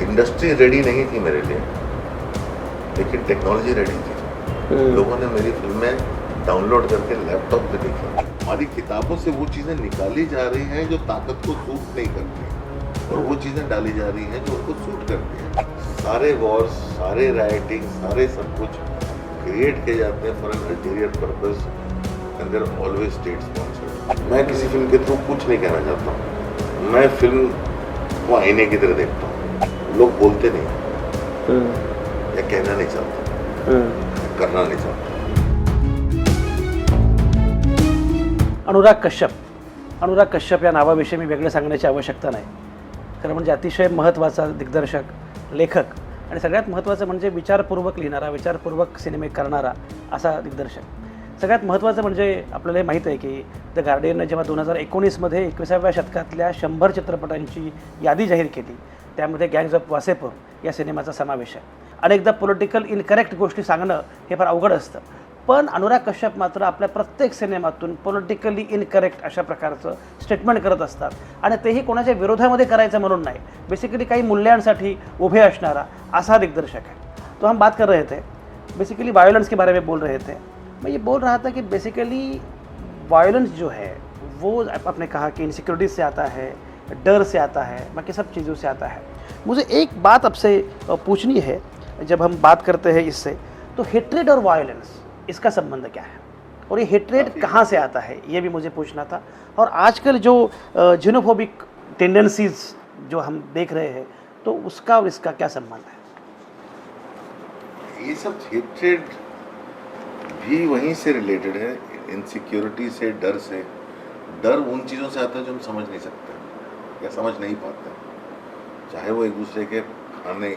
Industry ready नहीं थी मेरे लिए, लेकिन टेक्नोलॉजी रेडी थी। लोगों ने मेरी फिल्में डाउनलोड करके लैपटॉप पे देखी। हमारी किताबों से वो चीज़ें निकाली जा रही हैं जो ताकत को सूट नहीं करती, और वो चीज़ें डाली जा रही हैं जो उनको सूट करती हैं। सारे वॉर्स, सारे राइटिंग, सारे सब कुछ क्रिएट किए जाते हैं for an ulterior purpose and there always state sponsored. मैं किसी फिल्म के थ्रू कुछ नहीं कहना चाहता हूँ, मैं फिल्म को आईने की तरह देखता हूँ। लोग बोलते नहीं या कहना नहीं चाहता, करना नहीं चाहता। अनुराग कश्यप या नावाविषयी मी वेगळं सांगण्याची आवश्यकता नाही. खरं म्हणजे अतिशय महत्त्वाचा दिग्दर्शक, लेखक आणि सगळ्यात महत्त्वाचं म्हणजे विचारपूर्वक लिहिणारा, विचारपूर्वक सिनेमे करणारा असा दिग्दर्शक. सगळ्यात महत्त्वाचं म्हणजे आपल्याला माहीत आहे की द गार्डियनने जेव्हा 2019मध्ये 21व्या शतकातल्या 100 चित्रपटांची यादी जाहीर केली, त्यामध्ये गँग्स ऑफ वासेपूर या सिनेमाचा समावेश आहे. अनेकदा पॉलिटिकल इनकरेक्ट गोष्टी सांगणं हे फार अवघड असतं, पण अनुराग कश्यप मात्र आपल्या प्रत्येक सिनेमातून पॉलिटिकली इनकरेक्ट अशा प्रकारचं स्टेटमेंट करत असतात, आणि तेही कोणाच्या विरोधामध्ये करायचं म्हणून नाही, बेसिकली काही मूल्यांसाठी उभे असणारा असा दिग्दर्शक है. तो हम बात कर रहे थे बेसिकली वायलेंस के बारे में बोल रहे थे. मैं ये बोल रहा था कि बेसिकली वायलेंस जो है वो आपने कहा कि इनसिक्योरिटी से आता है, डर से आता है, बाकी सब चीज़ों से आता है. मुझे एक बात आपसे पूछनी है, जब हम बात करते हैं इससे, तो हेट्रेड और वायलेंस इसका संबंध क्या है, और ये हेट्रेड कहाँ से आता है, ये भी मुझे पूछना था. और आजकल जो जिनोफोबिक टेंडेंसीज जो हम देख रहे हैं, तो उसका और इसका क्या संबंध है? ये सब हेट्रेड भी वहीं से रिलेटेड है, इनसिक्योरिटी से, डर से. डर उन चीज़ों से आता है जो हम समझ नहीं सकते या समझ नहीं पाते, चाहे वो एक दूसरे के खाने,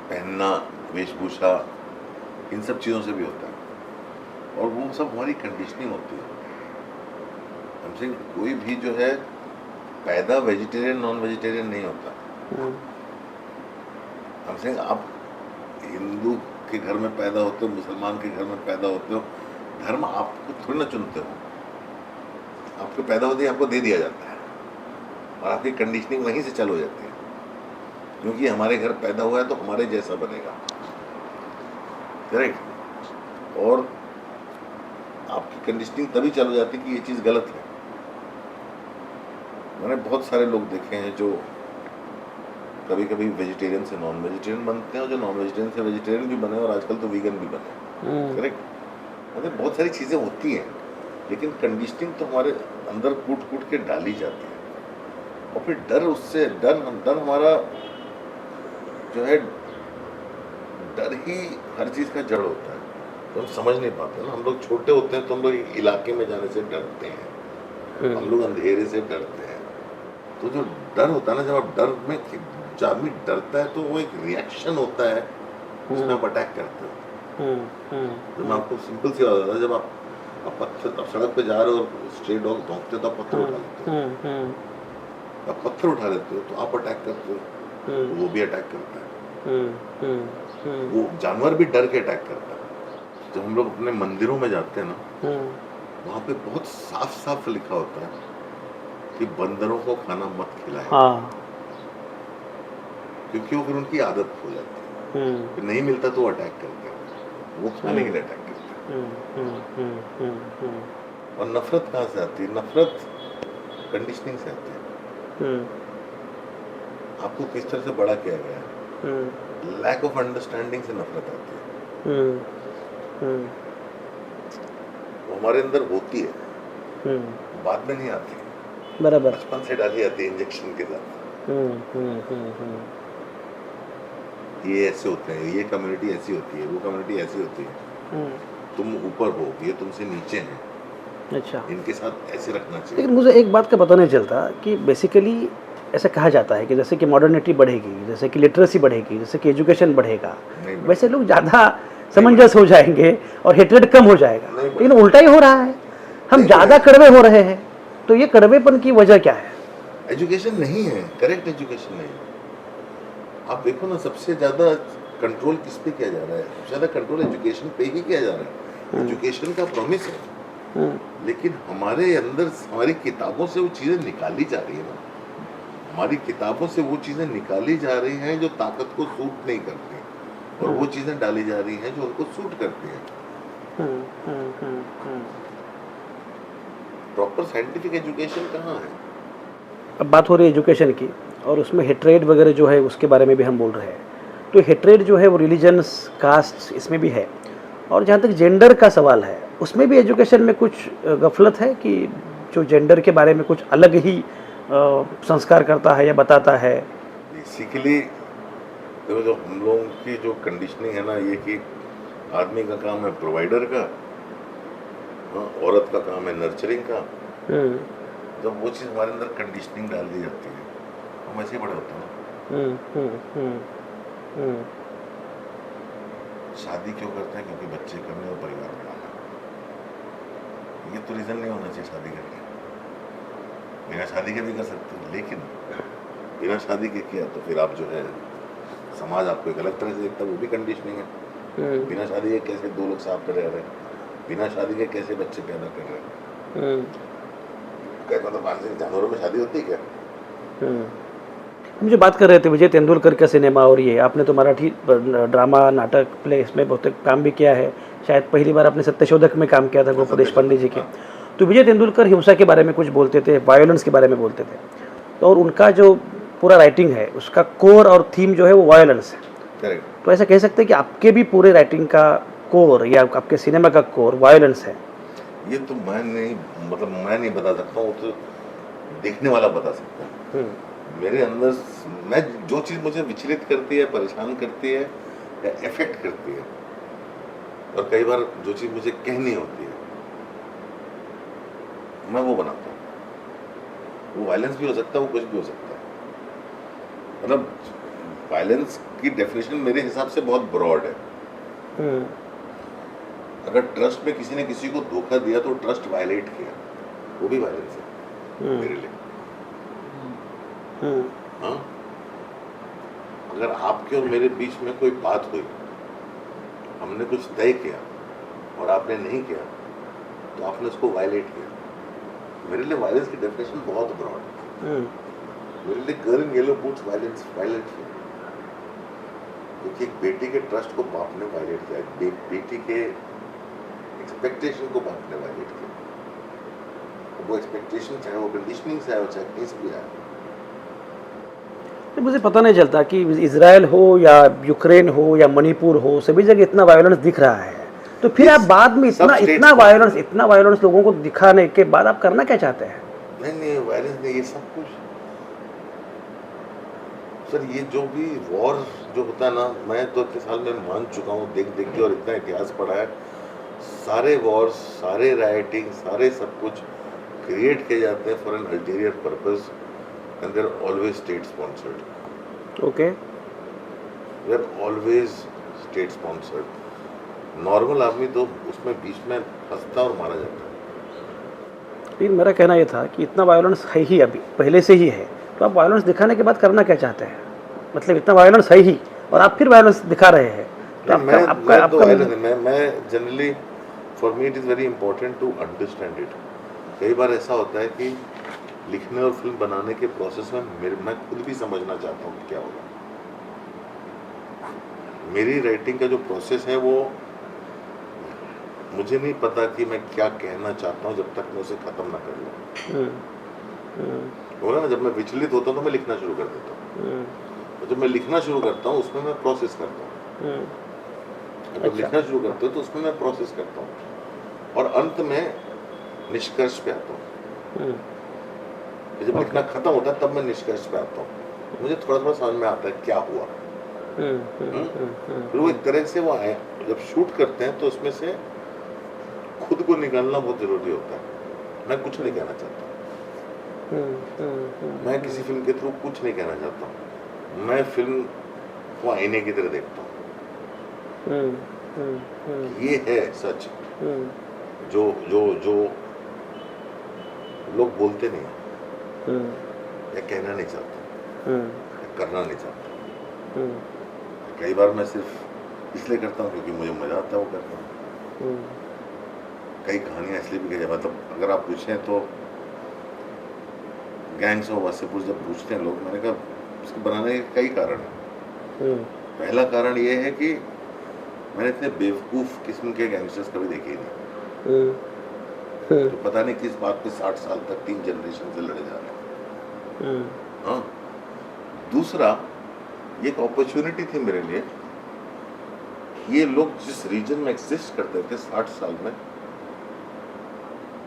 पहनना, वेशभूषा, इन सब चीज़ों से भी होता है, और वो सब हमारी कंडीशनिंग होती है. हमसे कोई भी जो है पैदा वेजिटेरियन नॉन वेजिटेरियन नहीं होता. हमसे आप हिंदू के घर में पैदा होते हो, मुसलमान के घर में पैदा होते हो, धर्म आपको थोड़ी ना चुनते हो, आपको पैदा होते ही आपको दे दिया जाता है, और आपकी कंडीशनिंग वहीं से चालू हो जाती है, क्योंकि हमारे घर पैदा हुआ है तो हमारे जैसा बनेगा, करेक्ट. और आपकी कंडीशनिंग तभी चालू हो जाती है कि ये चीज़ गलत है. मैंने बहुत सारे लोग देखे हैं जो कभी कभी वेजिटेरियन से नॉन वेजिटेरियन बनते हैं, और जो नॉन वेजिटेरियन से वेजिटेरियन भी बने, और आजकल तो वीगन भी बने, करेक्ट. मतलब बहुत सारी चीज़ें होती हैं, लेकिन कंडीशनिंग तो हमारे अंदर कूट कूट के डाली जाती है, और फिर डर, उससे डर हमारा जो है, डर ही हर चीज़ का जड़ होता है, तो हम समझ नहीं पाते ना. हम लोग छोटे होते हैं तो हम लोग इलाके में जाने से डरते हैं, हम लोग अंधेरे से डरते हैं. तो जो डर होता है ना, जब आप डर में, जब आदमी डरता है तो वो एक रिएक्शन होता है, उसमें आप अटैक करते हो. तो मैं आपको सिंपल सी बात बताता, जब आप सड़क पे जा रहे हो और स्ट्रे डॉग भौंकते तो आप पत्थर उठा लेते हो, आप पत्थर उठा लेते हो तो आप अटैक करते हो, तो वो भी अटैक करता है. वो जानवर भी डर के अटैक करता है. जब हम लोग अपने मंदिरों में जाते हैं ना, वहाँ पे बहुत साफ साफ लिखा होता है कि बंदरों को खाना मत खिलाएं, क्योंकि वो फिर उनकी आदत हो जाती है, फिर नहीं मिलता तो वो अटैक करते हैं, वो खाने के लिए अटैक करते हैं. और नफरत कहाँ से आती है? नफरत कंडीशनिंग से आती है. आपको किस तरह से बड़ा किया गया है, लैक ऑफ अंडरस्टैंडिंग से नफरत आती है. वो हमारे अंदर होती है, बाद में नहीं आती, बराबर, बचपन से डाली जाती है इंजेक्शन के साथ. ये ऐसे होते हैं, ये कम्युनिटी ऐसी होती है, वो कम्युनिटी ऐसी होती है, तुम ऊपर हो, ये तुमसे नीचे हैं, अच्छा, इनके साथ ऐसे रखना चाहिए. लेकिन मुझे एक बात का पता नहीं चलता कि बेसिकली ऐसा कहा जाता है कि जैसे कि मॉडर्निटी बढ़ेगी, जैसे कि लिटरेसी बढ़ेगी, जैसे कि एजुकेशन बढ़ेगा, वैसे लोग ज़्यादा समंजस हो जाएंगे और हेट्रेड कम हो जाएगा, लेकिन उल्टा ही हो रहा है. हम ज़्यादा कड़वे हो रहे हैं, तो ये कड़वेपन की वजह क्या है? एजुकेशन नहीं है, करेक्ट एजुकेशन नहीं है. आप देखो ना, सबसे ज़्यादा कंट्रोल किस पे किया जा रहा है? सबसे ज़्यादा कंट्रोल एजुकेशन पे ही किया जा रहा है. एजुकेशन का प्रॉमिस है, लेकिन हमारे अंदर, हमारी किताबों से वो चीज़ें निकाली जा रही है ना. हमारी किताबों से वो चीज़ें निकाली जा रही हैं जो ताकत को सूट नहीं करती, और वो चीज़ें डाली जा रही हैं जो उनको सूट करती हैं। प्रॉपर साइंटिफिक एजुकेशन कहाँ है? अब बात हो रही है एजुकेशन की, और उसमें हेट्रेड वगैरह जो है उसके बारे में भी हम बोल रहे हैं। तो हेट्रेड जो है वो रिलीजन्स, कास्ट, इसमें भी है। और जहाँ तक जेंडर का सवाल है, उसमें भी एजुकेशन में कुछ गफलत है कि जो जेंडर के बारे में कुछ अलग ही संस्कार करता है या बताता है। बेसिकली देखो, जो हम लोगों की जो कंडीशनिंग है ना, ये कि आदमी का काम है प्रोवाइडर का, औरत का काम है नर्चरिंग का। जब वो चीज़ हमारे अंदर कंडीशनिंग डाल दी जाती है, हम ऐसे ही बड़े होते हैं। शादी क्यों करते हैं? क्योंकि बच्चे करने और परिवार बनाना। ये तो रीज़न नहीं होना चाहिए शादी करके। बिना शादी के भी कर सकते हैं, लेकिन बिना शादी के किया तो फिर आप जो है, समाज आपको एक अलग तरह से देखता है, वो भी कंडीशनिंग है। बिना शादी के कैसे दो लोग साथ में रह रहे हैं, बिना शादी के कैसे बच्चे पैदा कर रहे हैं। क्या मतलब मानसिक जानवरों में शादी होती है क्या? हम जो बात कर रहे थे विजय तेंदुलकर का सिनेमा, और ये आपने तो मराठी ड्रामा, नाटक, प्ले, इसमें बहुत काम भी किया है। शायद पहली बार आपने सत्यशोधक में काम किया था गोपदेश पंडित जी के। तो विजय तेंदुलकर हिंसा के बारे में कुछ बोलते थे, वायलेंस के बारे में बोलते थे। तो और उनका जो पूरा राइटिंग है उसका कोर और थीम जो है वो वायलेंस है। करेक्ट। तो ऐसा कह सकते हैं कि आपके भी पूरे राइटिंग का कोर या आपके सिनेमा का कोर वायलेंस है? ये तो मैं नहीं बता सकता हूँ, तो देखने वाला बता सकता है। मेरे अंदर मैं जो चीज़ मुझे विचलित करती है, परेशान करती है या इफेक्ट करती है, और कई बार जो चीज़ मुझे कहनी होती है, मैं वो बनाता हूँ। वो वायलेंस भी हो सकता है, वो कुछ भी हो सकता है। मतलब वायलेंस की डेफिनेशन मेरे हिसाब से बहुत ब्रॉड है। अगर ट्रस्ट में किसी ने किसी को धोखा दिया तो ट्रस्ट वायलेट किया, वो भी वायलेंस है मेरे लिए। हाँ, अगर आपके और मेरे बीच में कोई बात हुई, हमने कुछ तय किया और आपने नहीं किया, तो आपने उसको वायलेट किया। मेरे लिए वायलेंस की डेफिनेशन बहुत ब्रॉड है। मेरे लिए girl in yellow boots violence किया, क्योंकि एक बेटी के ट्रस्ट को बाप ने वायलेट किया, बेटी के एक्सपेक्टेशन को बाप ने वायलेट किया। वो एक्सपेक्टेशन चाहे वो कंडीशनिंग से आए, चाहे कहीं से भी आए। मुझे पता नहीं चलता कि इजराइल हो या यूक्रेन हो या मणिपुर हो, सभी जगह इतना वायलेंस दिख रहा है। तो फिर आप बाद में इतना वायलेंस लोगों को दिखाने के बाद आप करना क्या चाहते हैं? नहीं, वायलेंस नहीं, ये सब कुछ सर, ये जो भी वॉर जो होता है ना, मैं तो इतने साल में मान चुका हूँ, देख के, और इतना इतिहास पढ़ा है। सारे वॉर्स, सारे राइटिंग, सारे सब कुछ क्रिएट किए जाते हैं for an ulterior purpose, and they are always state sponsored. Okay, they are always state sponsored. Normal आदमी तो उसमें बीच में फंसता और मारा जाता है। लेकिन मेरा कहना ये था कि इतना वायलेंस है ही, अभी पहले से ही है, तो आप वायलेंस दिखाने के बाद करना क्या चाहते हैं? मतलब इतना वायलेंस है ही और आप फिर वायलेंस दिखा रहे हैं, तो मैं generally, for me it is very important to understand it. कई बार ऐसा होता है कि लिखने और फिल्म बनाने के प्रोसेस में मैं खुद भी समझना चाहता हूँ कि क्या होगा। मेरी राइटिंग का जो प्रोसेस है, वो मुझे नहीं पता कि मैं क्या कहना चाहता हूँ जब तक मैं उसे ख़त्म ना कर लूँ। बोला ना, जब मैं विचलित होता हूँ तो मैं लिखना शुरू कर देता हूँ, और जब मैं लिखना शुरू करता हूँ उसमें मैं प्रोसेस करता हूँ। जब लिखना शुरू करते हो तो उसमें मैं प्रोसेस करता हूँ, और अंत में निष्कर्ष पे आता हूँ। जब लिखना खत्म होता है तब मैं निष्कर्ष पे आता हूँ। मुझे थोड़ा थोड़ा समझ में आता है क्या हुआ। फिर वो एक तरह से वो आए, जब शूट करते हैं तो उसमें से खुद को निकालना बहुत जरूरी होता है। मैं कुछ नहीं कहना चाहता, मैं किसी फिल्म के थ्रू कुछ नहीं कहना चाहता। मैं फिल्म को आईने की तरह देखता हूँ। ये है सच जो जो जो लोग बोलते नहीं या कहना नहीं चाहते या करना नहीं चाहते। कई बार मैं सिर्फ इसलिए करता हूँ क्योंकि मुझे मजा आता है वो करना। कई कहानियाँ इसलिए भी कही जाए, मतलब अगर आप पूछें तो गैंग्स ऑफ वासेपुर जब पूछते हैं लोग, मैंने कहा उसको बनाने के कई कारण हैं। पहला कारण ये है कि मैंने इतने बेवकूफ़ किस्म के गैंगस्टर्स कभी देखे ही नहीं, तो पता नहीं किस बात पे 60 साल तक 3 जनरेशन से लड़े जा रहे हैं। हाँ, दूसरा ये एक अपॉर्चुनिटी थी मेरे लिए, ये लोग जिस रीजन में एग्जिस्ट करते थे 60 साल में,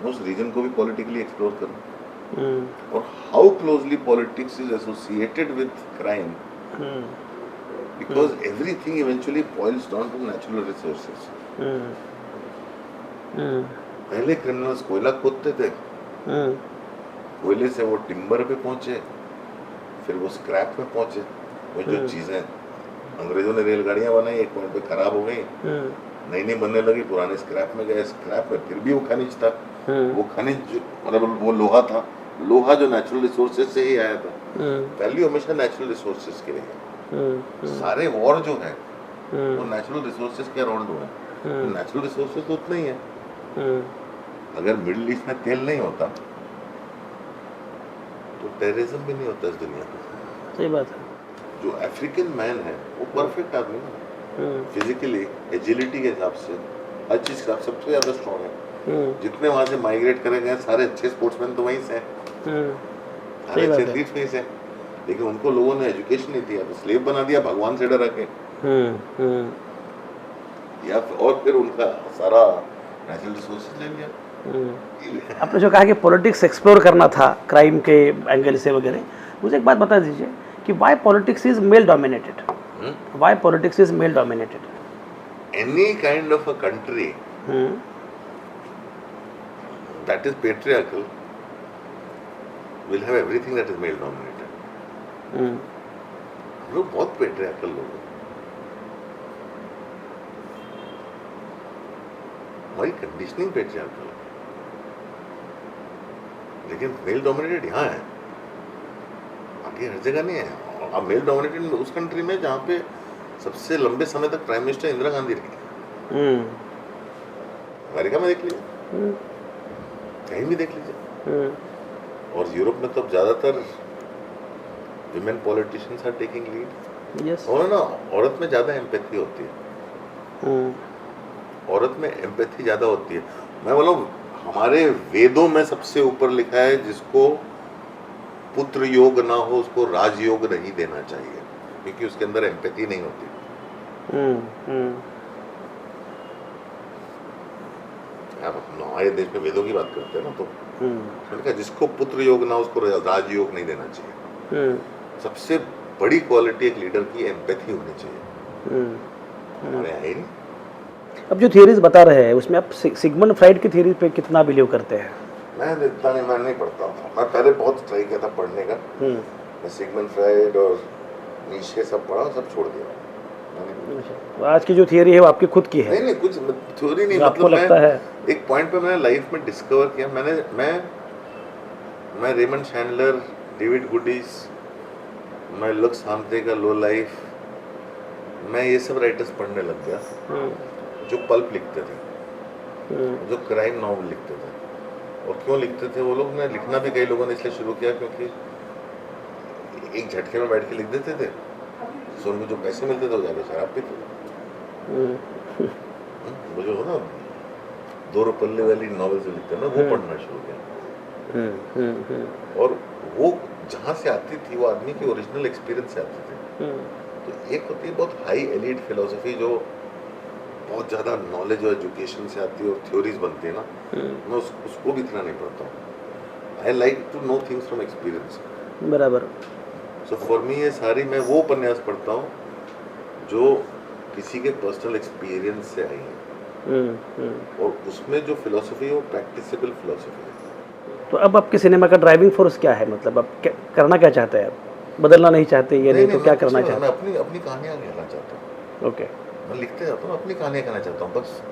मैं उस रीजन को भी पॉलिटिकली एक्सप्लोर करूं, और how closely politics is associated with crime, because everything eventually boils down to natural resources. पहले क्रिमिनल्स कोयला खोदते थे, कोयले से वो टिम्बर पे पहुंचे, फिर वो स्क्रैप में पहुंचे। वो जो चीजें अंग्रेजों ने रेलगाड़ियां बनाई, एक पॉइंट पे खराब हो गई, नई नई बनने लगी, पुराने स्क्रैप में गए, स्क्रैप में फिर भी वो खनिज था, वो खनिज मतलब वो लोहा था, लोहा जो नेचुरल रिसोर्सेज से ही आया था। वैल्यू हमेशा नेचुरल रिसोर्सेज के लिए। सारे वॉर जो है वो नेचुरल रिसोर्सेज के अराउंड हुए हैं। नेचुरल रिसोर्सेज तो उतना ही है। अगर मिडिल ईस्ट में तेल नहीं होता तो टेररिज्म भी नहीं होता इस दुनिया में। सही बात है। जो अफ्रीकन मैन है वो परफेक्ट आदमी है, फिजिकली एजिलिटी के हिसाब से हर चीज के हिसाब से सबसे ज्यादा स्ट्रॉन्ग है। जितने वहां से माइग्रेट करे गए सारे अच्छे स्पोर्ट्समैन तो वहीं से हैं, सारे अच्छे एथलीट्स वहीं से, लेकिन उनको लोगों ने एजुकेशन नहीं दिया, तो स्लेव बना दिया भगवान से डरा के, या और फिर उनका सारा नेचुरल रिसोर्सेज ले लिया। आपने जो कहा कि पॉलिटिक्स एक्सप्लोर करना था क्राइम के एंगल से वगैरह, मुझे एक बात बता दीजिए कि why politics is male dominated? Why politics is male dominated? Any kind of a country that is patriarchal will have everything that is male dominated. लोग बहुत patriarchal लोग हैं, हमारी कंडीशनिंग patriarchal है, लेकिन मेल डोमिनेटेड यहाँ है, आगे हर जगह नहीं है। अब मेल डोमिनेटेड उस कंट्री में जहाँ पे सबसे लंबे समय तक प्राइम मिनिस्टर इंदिरा गांधी रही, अमेरिका में देख लीजिए, कहीं भी देख लीजिए, और यूरोप में तो अब ज्यादातर women politicians are taking lead. और ना औरत में ज्यादा एम्पैथी होती है, औरत में एम्पैथी ज्यादा होती है। मैं बोला हमारे वेदों में सबसे ऊपर लिखा है जिसको पुत्र योग ना हो उसको राजयोग नहीं देना चाहिए, क्योंकि उसके अंदर एम्पैथी नहीं होती। आप हमारे देश में वेदों की बात करते हैं ना, तो मैंने कहा जिसको पुत्र योग ना उसको राजयोग नहीं देना चाहिए। सबसे बड़ी क्वालिटी एक लीडर की एम्पैथी होनी चाहिए, हमारे यहाँ ही नहीं। अब जो थियरीज बता रहे हैं उसमें आप सिगमंड फ्राइड की थियरी पे कितना बिलीव करते हैं? मैं इतना नहीं, मैं नहीं पढ़ता हूँ। मैं पहले बहुत ट्राई किया था पढ़ने का, मैं सिगमंड फ्राइड और नीशे सब पढ़ा, सब छोड़ दिया। आज की जो थियरी है वो आपकी खुद की है? नहीं कुछ थ्योरी नहीं, आपको लगता है एक पॉइंट पे मैंने लाइफ में डिस्कवर किया, मैं रेमंड चैंडलर, डेविड गुडिस, मैं लुक्स हाम्फ्रे का लो लाइफ, मैं ये सब राइटर्स पढ़ने लग गया जो पल्प लिखते थे, जो क्राइम नॉवल लिखते थे। और क्यों लिखते थे वो लोग? ने लिखना भी कई लोगों ने इसलिए शुरू किया क्योंकि एक झटके में बैठ के लिख देते थे, तो उनको जो पैसे मिलते थे वो जाके शराब पीते। वो जो हो ना 2 रुपये वाली नॉवेल जो लिखते हैं ना, वो पढ़ना शुरू किया। और वो जहाँ से आती थी वो आदमी के ओरिजिनल एक्सपीरियंस से आती थी। तो एक होती है बहुत हाई एलिट फिलोसफी जो बहुत ज़्यादा नॉलेज और एजुकेशन से आती है और थ्योरीज बनती है ना, मैं उसको भी इतना नहीं पढ़ता हूँ। I like to know things from experience. बराबर। सो फॉर मी ये सारी, मैं वो उपन्यास पढ़ता हूँ जो किसी के पर्सनल एक्सपीरियंस से आई है, और उसमें जो फिलोसफी है वो प्रैक्टिसेबल फिलोसफी है। तो अब आपके सिनेमा का ड्राइविंग फोर्स क्या है? मतलब आप करना क्या चाहते हैं? आप बदलना नहीं चाहते ये नहीं तो क्या करना चाहते हैं? मैं अपनी कहानियाँ कहना चाहता हूँ। ओके, मैं लिखते जाता हूँ, अपनी कहानियाँ कहना चाहता हूँ, बस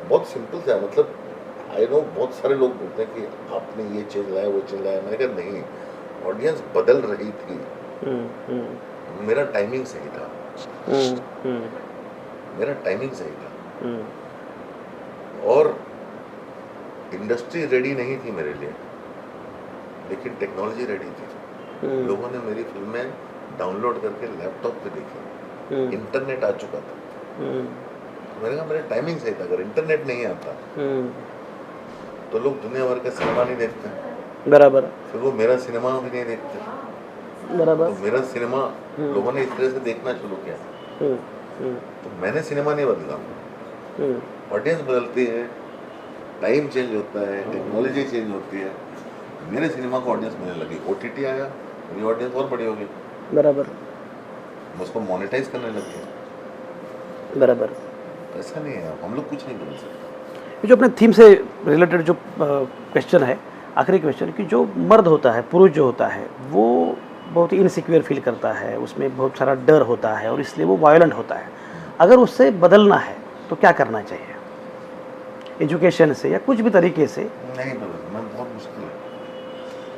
बहुत सिंपल सा है। मतलब आई नो बहुत सारे लोग बोलते हैं कि आपने ये चीज़ लाया वो चीज़ लाया, मैंने कहा नहीं, ऑडियंस बदल रही थी, मेरा टाइमिंग सही था, मेरा टाइमिंग सही था, और इंडस्ट्री रेडी नहीं थी मेरे लिए। लेकिन टेक्नोलॉजी रेडी थी। लोगों ने मेरी फिल्में डाउनलोड करके लैपटॉप पे देखी, इंटरनेट आ चुका था। मैंने कहा मेरा टाइमिंग सही था, अगर इंटरनेट नहीं आता तो लोग दुनिया भर का सिनेमा नहीं देखते, बराबर, फिर वो मेरा सिनेमा भी नहीं देखते। बराबर। तो मेरा सिनेमा लोगों ने इस तरह से देखना शुरू किया। तो मैंने सिनेमा नहीं बदला, ऑडियंस बदलती है, टाइम चेंज होता है, टेक्नोलॉजी चेंज होती है। मेरे सिनेमा को ऑडियंस मिलने लगी, OTT आया, मेरी ऑडियंस और बड़ी हो गई, बराबर, मैं उसको मोनेटाइज करने लग गया। बराबर। ऐसा नहीं है, हम लोग कुछ नहीं बदल सकते। ये जो अपने थीम से रिलेटेड जो क्वेश्चन है, आखिरी क्वेश्चन, कि जो मर्द होता है, पुरुष जो होता है, वो बहुत ही इनसिक्योर फील करता है, उसमें बहुत सारा डर होता है और इसलिए वो वायलेंट होता है। अगर उससे बदलना है तो क्या करना चाहिए? एजुकेशन से या कुछ भी तरीके से? नहीं बदलना बहुत मुश्किल है।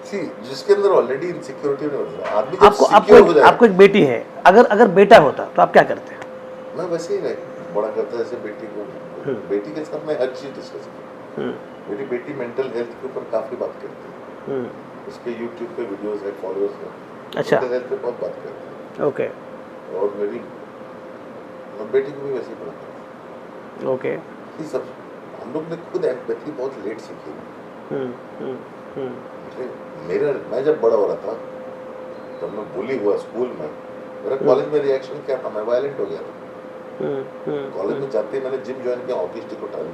सी, जिसके अंदर ऑलरेडी इनसिक्योरिटी नहीं होता, आदमी जब सिक्योर हो जाए। आपको एक बेटी है, अगर बेटा होता तो आप क्या करते? मैं वैसे ही बड़ा करता जैसे बेटी को, बेटी के साथ मैं हर चीज डिस्कस करता। मेरी बेटी मेंटल हेल्थ के ऊपर काफी बात करती है, उसके यूट्यूब पे वीडियोस है, फॉलोअर्स है, अच्छा, मेंटल हेल्थ पे बहुत बात करती है। ओके, और मेरी बेटी को भी वैसे ही पढ़ाता हूँ। ओके। ये सब हम लोग ने खुद एम्पैथी बहुत लेट सीखी है। मैं जब बड़ा हो रहा था तो मैं bully हुआ स्कूल में, मेरा कॉलेज में रिएक्शन क्या था, मैं वायलेंट हो गया था। कॉलेज में जाते ही मैंने जिम ज्वाइन किया, हॉकी स्टिक उठा ली,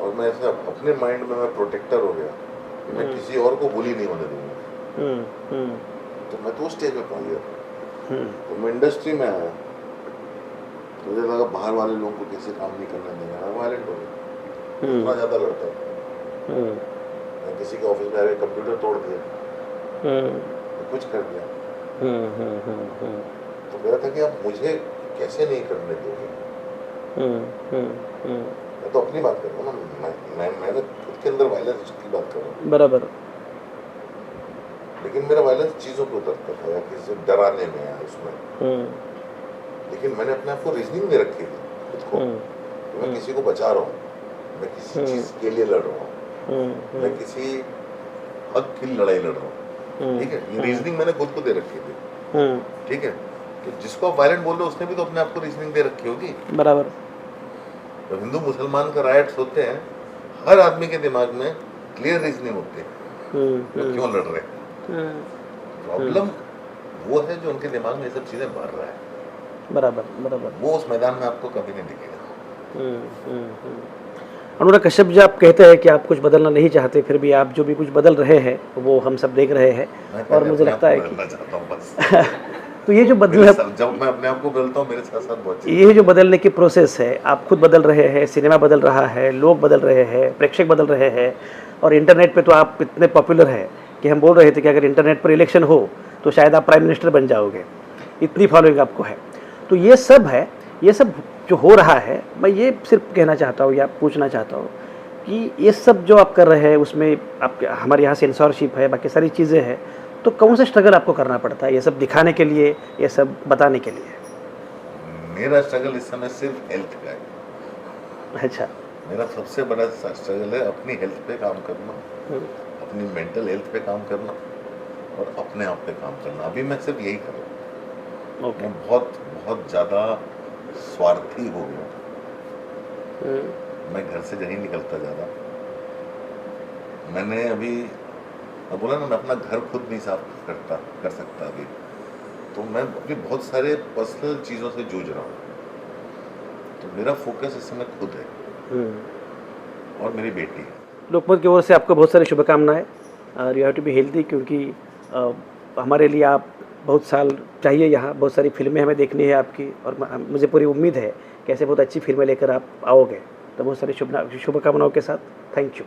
और मैं ऐसे अपने माइंड में मैं प्रोटेक्टर हो गया कि मैं किसी और को bully नहीं होने दूंगा। तो मैं तो उस स्टेज में पहुंच गया था। तो मैं इंडस्ट्री में आया, मुझे लगा बाहर वाले लोगों को कैसे काम नहीं करने देंगे, मैं वायलेंट हो गया, इतना ज़्यादा लड़ता था। मैं किसी के ऑफिस में आके कंप्यूटर तोड़ दिया, तो कुछ कर दिया। तो मेरा था कि आप मुझे कैसे नहीं करने दोगे। मैं तो अपनी बात कर रहा हूँ ना, मैंने खुद के अंदर वायलेंस की बात कर रहा हूँ, बराबर। लेकिन मेरा वायलेंस चीज़ों को उतरता था या किसी से डराने में या उसमें। लेकिन मैंने अपने आप को रीजनिंग में रखी थी खुद को, कि मैं किसी को बचा रहा हूँ, मैं किसी चीज़ के लिए लड़ रहा हूँ, मैं किसी हक की लड़ाई लड़ रहा हूँ। ठीक है, ये रीजनिंग मैंने खुद को दे रखी थी। ठीक है, तो जिसको आप वायलेंट बोल रहे हो उसने भी तो अपने आप को रीजनिंग दे रखी होगी, बराबर। तो हिंदू मुसलमान का राइट्स होते हैं, हर आदमी के दिमाग में क्लियर रीजनिंग होती है वो क्यों लड़ रहे हैं। प्रॉब्लम वो है जो उनके दिमाग में ये सब चीजें भर रहा है, बराबर, बराबर। वो उस मैदान में आपको कभी नहीं दिखेगा। अनुराग कश्यप जी, आप कहते हैं कि आप कुछ बदलना नहीं चाहते, फिर भी आप जो भी कुछ बदल रहे हैं वो हम सब देख रहे हैं, और मुझे लगता है कि चाहता हूं बस। तो ये जो बदल है, जब मैं अपने आप को बदलता हूँ मेरे साथ साथ बहुत ये जो बदलने की प्रोसेस है, आप खुद बदल रहे हैं, सिनेमा बदल रहा है, लोग बदल रहे हैं, प्रेक्षक बदल रहे हैं, और इंटरनेट पे तो आप इतने पॉपुलर हैं कि हम बोल रहे थे कि अगर इंटरनेट पर इलेक्शन हो तो शायद आप प्राइम मिनिस्टर बन जाओगे, इतनी फॉलोइंग आपको है। तो ये सब है, ये सब जो हो रहा है, मैं ये सिर्फ कहना चाहता हूँ या पूछना चाहता हूँ कि ये सब जो आप कर रहे हैं उसमें आप, हमारे यहाँ सेंसरशिप है, बाकी सारी चीज़ें हैं, तो कौन सा स्ट्रगल आपको करना पड़ता है ये सब दिखाने के लिए, ये सब बताने के लिए? मेरा स्ट्रगल इस समय सिर्फ हेल्थ का है। अच्छा, मेरा सबसे बड़ा स्ट्रगल है अपनी हेल्थ पे काम करना, अपनी मेंटल हेल्थ पे काम करना और अपने आप पे काम करना। अभी मैं सिर्फ यही कर रहा हूँ। मैं बहुत ज़्यादा स्वार्थी हो गया, मैं घर से नहीं निकलता ज़्यादा। मैंने अभी बोला ना, मैं अपना घर खुद नहीं साफ कर सकता अभी, तो मैं अभी बहुत सारे पर्सनल चीज़ों से जूझ रहा हूँ। तो मेरा फोकस इस समय खुद है और मेरी बेटी है। लोकमत की ओर से आपको बहुत सारी शुभकामनाएं, और you have to be healthy, क्योंकि हमारे लिए आप बहुत साल चाहिए यहाँ, बहुत सारी फिल्में हमें देखनी है आपकी, और मुझे पूरी उम्मीद है कि ऐसे बहुत अच्छी फिल्में लेकर आप आओगे। तो बहुत सारी शुभकामनाओं के साथ थैंक यू।